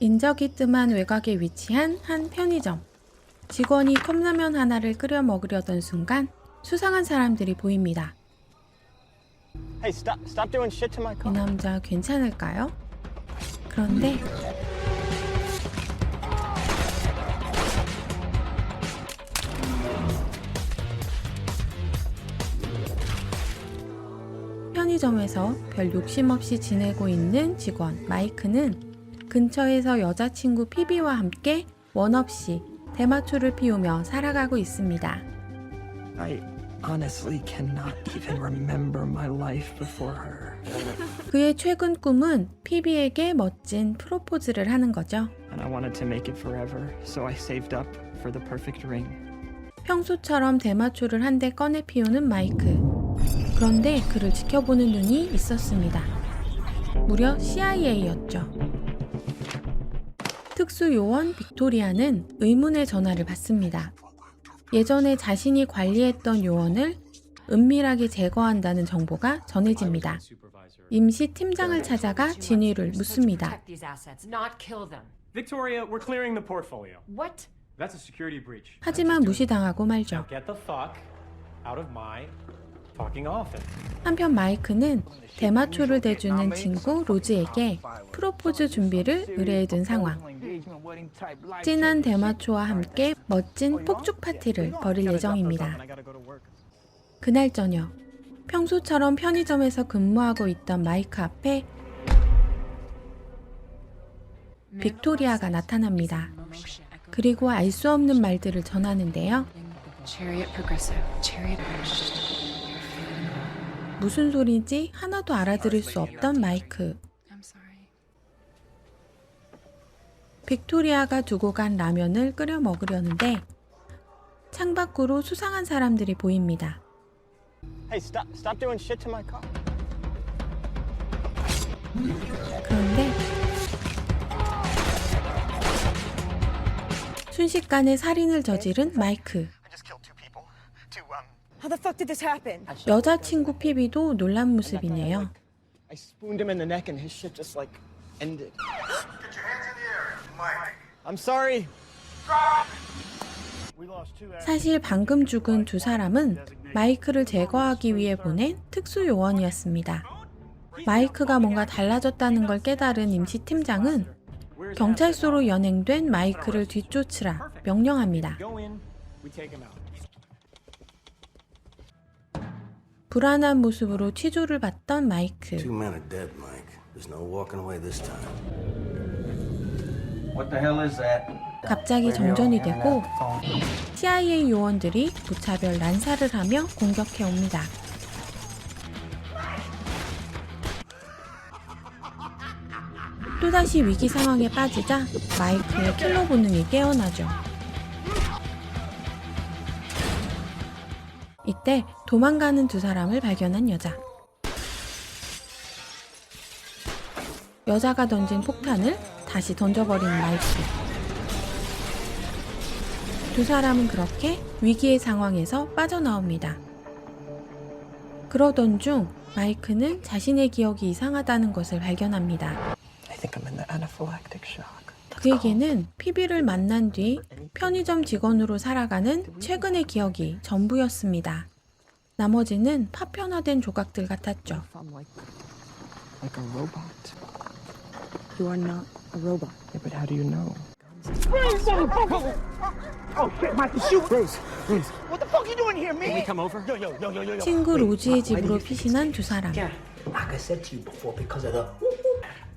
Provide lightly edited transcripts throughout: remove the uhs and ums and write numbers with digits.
인적이 뜸한 외곽에 위치한 한 편의점. 직원이 컵라면 하나를 끓여 먹으려던 순간 수상한 사람들이 보입니다. Hey, stop doing shit to my 이 car. 남자 괜찮을까요? 그런데 편의점에서 별 욕심 없이 지내고 있는 직원 마이크는 근처에서 여자친구 피비와 함께 원 없이 대마초를 피우며 살아가고 있습니다. I honestly cannot even remember my life before her. 그의 최근 꿈은 피비에게 멋진 프로포즈를 하는 거죠. And I wanted to make it forever, so I saved up for the perfect ring. 평소처럼 대마초를 한 대 꺼내 피우는 마이크. 그런데 그를 지켜보는 눈이 있었습니다. 무려 CIA였죠. 특수요원 빅토리아는 의문의 전화를 받습니다. 예전에 자신이 관리했던 요원을 은밀하게 제거한다는 정보가 전해집니다. 임시 팀장을 찾아가 진위를 묻습니다. Victoria, we're clearing the portfolio. What? That's a security breach. 하지만 무시당하고 말죠. Get the fuck out of my fucking office. 한편 마이크는 대마초를 대주는 친구 로즈에게 프로포즈 준비를 의뢰해둔 상황. 진한 대마초와 함께 멋진 폭죽 파티를 벌일 예정입니다. 그날 저녁, 평소처럼 편의점에서 근무하고 있던 마이크 앞에 빅토리아가 나타납니다. 그리고 알 수 없는 말들을 전하는데요. 무슨 소리인지 하나도 알아들을 수 없던 마이크. 빅토리아가 두고 간 라면을 끓여 먹으려는데 창밖으로 수상한 사람들이 보입니다. Hey, stop doing shit to my car. 그런데 순식간에 살인을 저지른 마이크. I just killed two people. How the fuck did this happen? 여자친구 피비도 놀란 모습이네요. I spooned him in the neck and his shit just like ended. Get your hands in the air, Mike. I'm sorry. 사실 방금 죽은 두 사람은 마이크를 제거하기 위해 보낸 특수요원이었습니다. 마이크가 뭔가 달라졌다는 걸 깨달은 임시팀장은 경찰서로 연행된 마이크를 뒤쫓으라 명령합니다. Go in, we take him out. 불안한 모습으로 취조를 받던 마이크. Two men are dead, Mike. There's no walking away this time. What the hell is that? 갑자기 정전이 되고 CIA 요원들이 무차별 난사를 하며 공격해 옵니다. 또다시 위기 상황에 빠지자 마이크의 킬러 본능이 깨어나죠. 이때 도망가는 두 사람을 발견한 여자. 여자가 던진 폭탄을 다시 던져버리는 마이크. 두 사람은 그렇게 위기의 상황에서 빠져나옵니다. 그러던 중 마이크는 자신의 기억이 이상하다는 것을 발견합니다. I think I'm in the anaphylactic shock. 그에게는 피비를 만난 뒤 편의점 직원으로 살아가는 최근의 기억이 전부였습니다. 나머지는 파편화된 조각들 같았죠. I'm like a robot. You are not a robot. Yeah, but how do you know? What the fuck you doing here, man? Can we come over? Yo. 친구 로즈의 집으로 피신한 두 사람. Like I said to you before, because of the...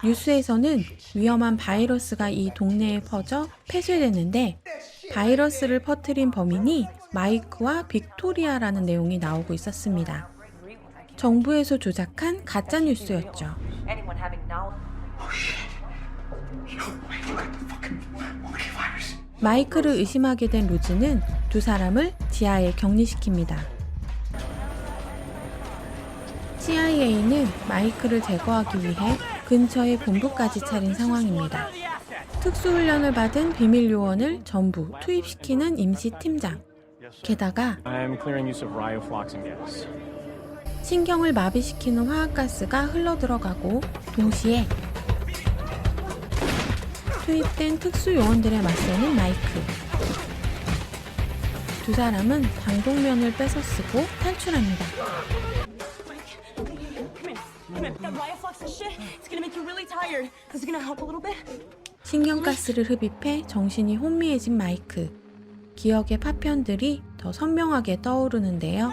뉴스에서는 위험한 바이러스가 이 동네에 퍼져 폐쇄됐는데 바이러스를 퍼뜨린 범인이 마이크와 빅토리아라는 내용이 나오고 있었습니다. 정부에서 조작한 가짜 뉴스였죠. Anyone having knowledge? 마이크를 의심하게 된 로즈는 두 사람을 지하에 격리시킵니다. CIA는 마이크를 제거하기 위해 근처에 본부까지 차린 상황입니다. 특수훈련을 받은 비밀 요원을 전부 투입시키는 임시팀장. 게다가 I'm clearing use of rhiofloxacin gas. 신경을 마비시키는 화학가스가 흘러들어가고 동시에 투입된 특수 요원들에 맞서는 마이크. 두 사람은 방독면을 뺏어 쓰고 탈출합니다. That Rioflex shit, it's gonna make you really tired. Is it gonna help a little bit? 신경가스를 흡입해 정신이 혼미해진 마이크. 기억의 파편들이 더 선명하게 떠오르는데요.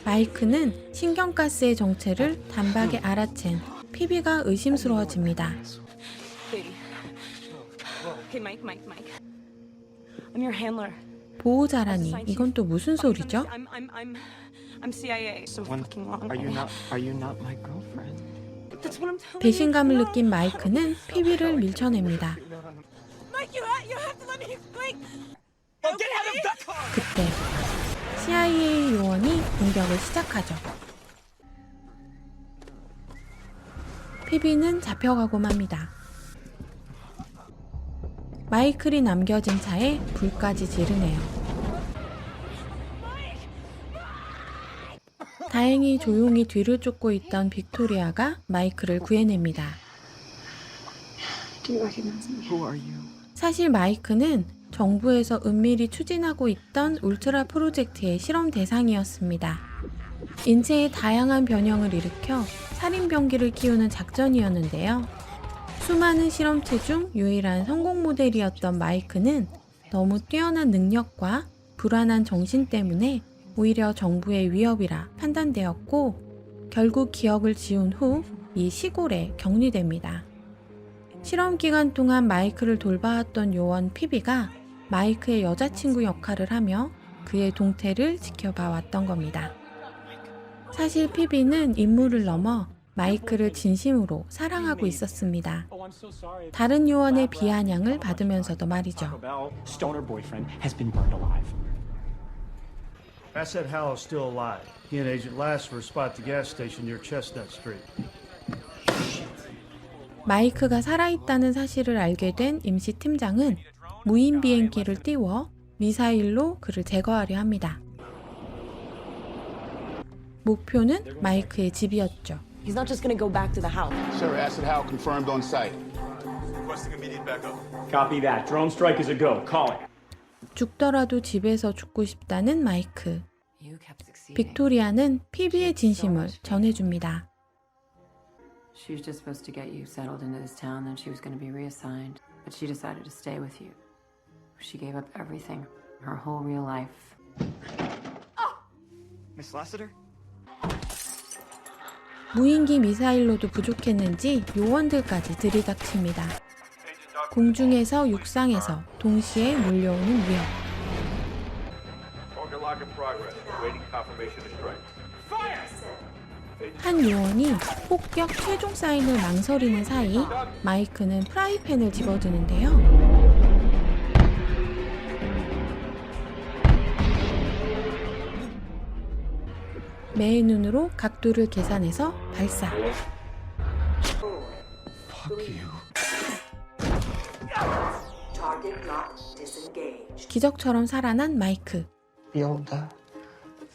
마이크는 신경가스의 정체를 단박에 알아챈 피비가 의심스러워집니다. Baby. Okay, Mike. I'm your handler. 보호자라니 이건 또 무슨 소리죠? I'm CIA. So fucking wrong. Are you not my girlfriend? That's what I'm telling you. 배신감을 느낀 마이크는 피비를 밀쳐냅니다. Mike, you have to let me explain. Get out of the car! 그때 CIA 요원이 공격을 시작하죠. 피비는 잡혀가고 맙니다. 마이클이 남겨진 차에 불까지 지르네요. 다행히 조용히 뒤를 쫓고 있던 빅토리아가 마이클을 구해냅니다. Who are you? 사실 마이크는 정부에서 은밀히 추진하고 있던 울트라 프로젝트의 실험 대상이었습니다. 인체의 다양한 변형을 일으켜 살인병기를 키우는 작전이었는데요. 수많은 실험체 중 유일한 성공 모델이었던 마이크는 너무 뛰어난 능력과 불안한 정신 때문에 오히려 정부의 위협이라 판단되었고 결국 기억을 지운 후 이 시골에 격리됩니다. 실험 기간 동안 마이크를 돌봐왔던 요원 피비가 마이크의 여자친구 역할을 하며 그의 동태를 지켜봐 왔던 겁니다. 사실 피비는 인물을 넘어 마이크를 진심으로 사랑하고 있었습니다. Oh, I'm so sorry. 다른 요원의 비아냥을 받으면서도 말이죠. Bell, stoner boyfriend, has been burned alive. Asset Howell's still alive. He and Agent Lassiter spot the gas station near Chestnut Street. 마이크가 살아있다는 사실을 알게 된 임시 팀장은 무인 비행기를 띄워 미사일로 그를 제거하려 합니다. 목표는 마이크의 집이었죠. He's not just gonna go back to the house. Sir, Asset Howell confirmed on site. Requesting immediate backup. Copy that. Drone strike is a go. Call it. 죽더라도 집에서 죽고 싶다는 마이크. 빅토리아는 피비의 진심을 전해줍니다. She was just supposed to get you settled into this town, then she was going to be reassigned. But she decided to stay with you. She gave up everything, her whole real life. Miss Lassiter? 무인기 미사일로도 부족했는지 요원들까지 들이닥칩니다. 공중에서 육상에서 동시에 몰려오는 위협. Target lock in progress. Waiting confirmation of strike. 한 요원이 폭격 최종 사인을 망설이는 사이 마이크는 프라이팬을 집어드는데요. 매의 눈으로 각도를 계산해서 발사. 기적처럼 살아난 마이크. The old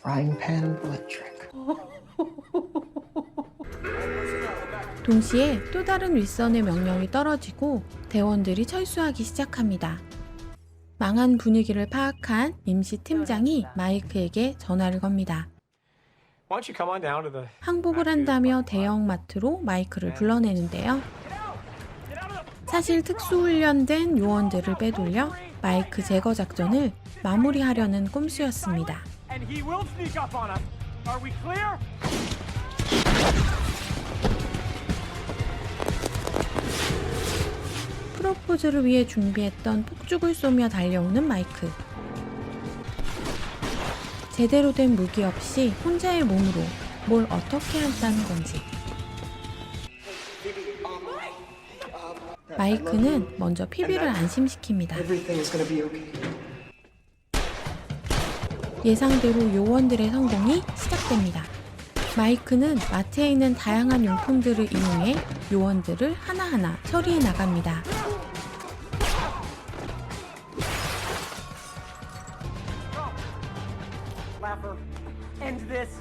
frying pan bullet trick. 동시에 또 다른 윗선의 명령이 떨어지고 대원들이 철수하기 시작합니다. 망한 분위기를 파악한 임시 팀장이 마이크에게 전화를 겁니다. Why don't you come on down to the... 항복을 한다며 대형마트로 마이크를 불러내는데요. 사실 특수훈련된 요원들을 빼돌려 마이크 제거 작전을 마무리하려는 꼼수였습니다. And he will sneak up on us. Are we clear? 프로포즈를 위해 준비했던 폭죽을 쏘며 달려오는 마이크. 제대로 된 무기 없이 혼자의 몸으로 뭘 어떻게 한다는 건지. 마이크는 먼저 피비를 안심시킵니다. Everything is gonna be okay. 예상대로 요원들의 성공이 시작됩니다. 마이크는 마트에 있는 다양한 용품들을 이용해 요원들을 하나하나 처리해 나갑니다. End this.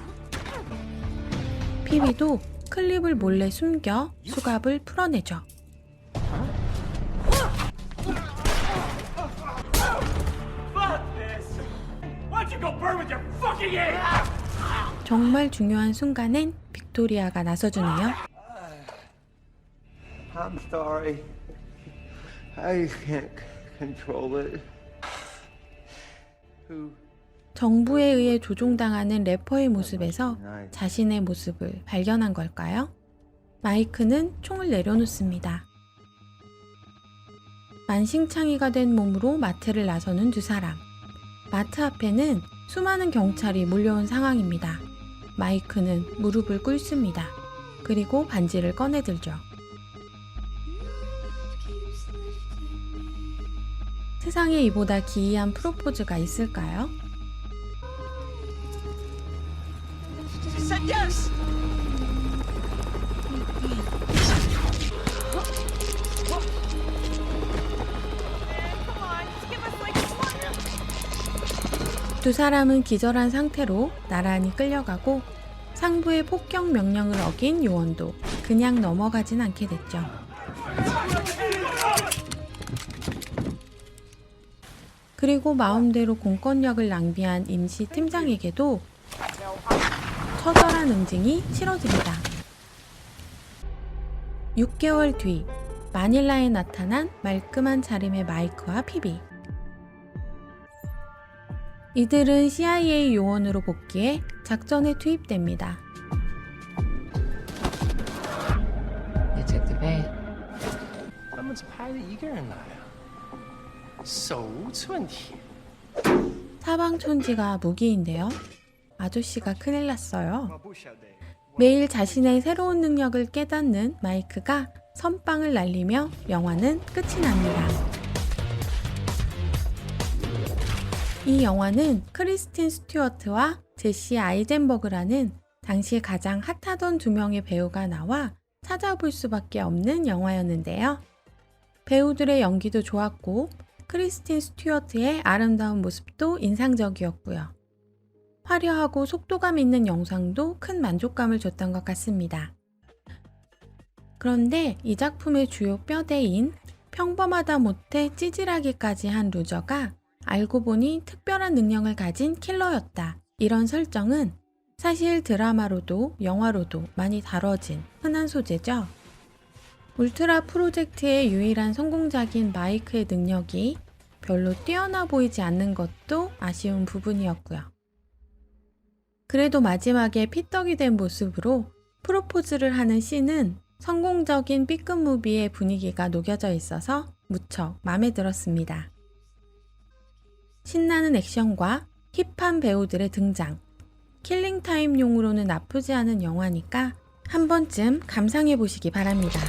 피비도 클립을 몰래 숨겨 수갑을 풀어내죠. 정말 중요한 순간엔 빅토리아가 나서주네요. I'm sorry. I can't control it. Who? 정부에 의해 조종당하는 래퍼의 모습에서 자신의 모습을 발견한 걸까요? 마이크는 총을 내려놓습니다. 만신창이가 된 몸으로 마트를 나서는 두 사람. 마트 앞에는 수많은 경찰이 몰려온 상황입니다. 마이크는 무릎을 꿇습니다. 그리고 반지를 꺼내들죠. 세상에 이보다 기이한 프로포즈가 있을까요? 두 사람은 기절한 상태로 나란히 끌려가고 상부의 폭격 명령을 어긴 요원도 그냥 넘어가진 않게 됐죠. 그리고 마음대로 공권력을 낭비한 임시 팀장에게도 처절한 응징이 치러집니다. 6개월 뒤 마닐라에 나타난 말끔한 차림의 마이크와 피비. 이들은 CIA 요원으로 복귀해 작전에 투입됩니다.他们拍了一个人来啊，手无寸铁。 사방천지가 무기인데요. 아저씨가 큰일 났어요. 매일 자신의 새로운 능력을 깨닫는 마이크가 선빵을 날리며 영화는 끝이 납니다. 이 영화는 크리스틴 스튜어트와 제시 아이젠버그라는 당시 가장 핫하던 두 명의 배우가 나와 찾아볼 수밖에 없는 영화였는데요. 배우들의 연기도 좋았고 크리스틴 스튜어트의 아름다운 모습도 인상적이었고요. 화려하고 속도감 있는 영상도 큰 만족감을 줬던 것 같습니다. 그런데 이 작품의 주요 뼈대인 평범하다 못해 찌질하기까지 한 루저가 알고 보니 특별한 능력을 가진 킬러였다. 이런 설정은 사실 드라마로도 영화로도 많이 다뤄진 흔한 소재죠. 울트라 프로젝트의 유일한 성공작인 마이크의 능력이 별로 뛰어나 보이지 않는 것도 아쉬운 부분이었고요. 그래도 마지막에 피떡이 된 모습으로 프로포즈를 하는 씬은 성공적인 B급 무비의 분위기가 녹여져 있어서 무척 마음에 들었습니다. 신나는 액션과 힙한 배우들의 등장, 킬링타임용으로는 나쁘지 않은 영화니까 한 번쯤 감상해 보시기 바랍니다.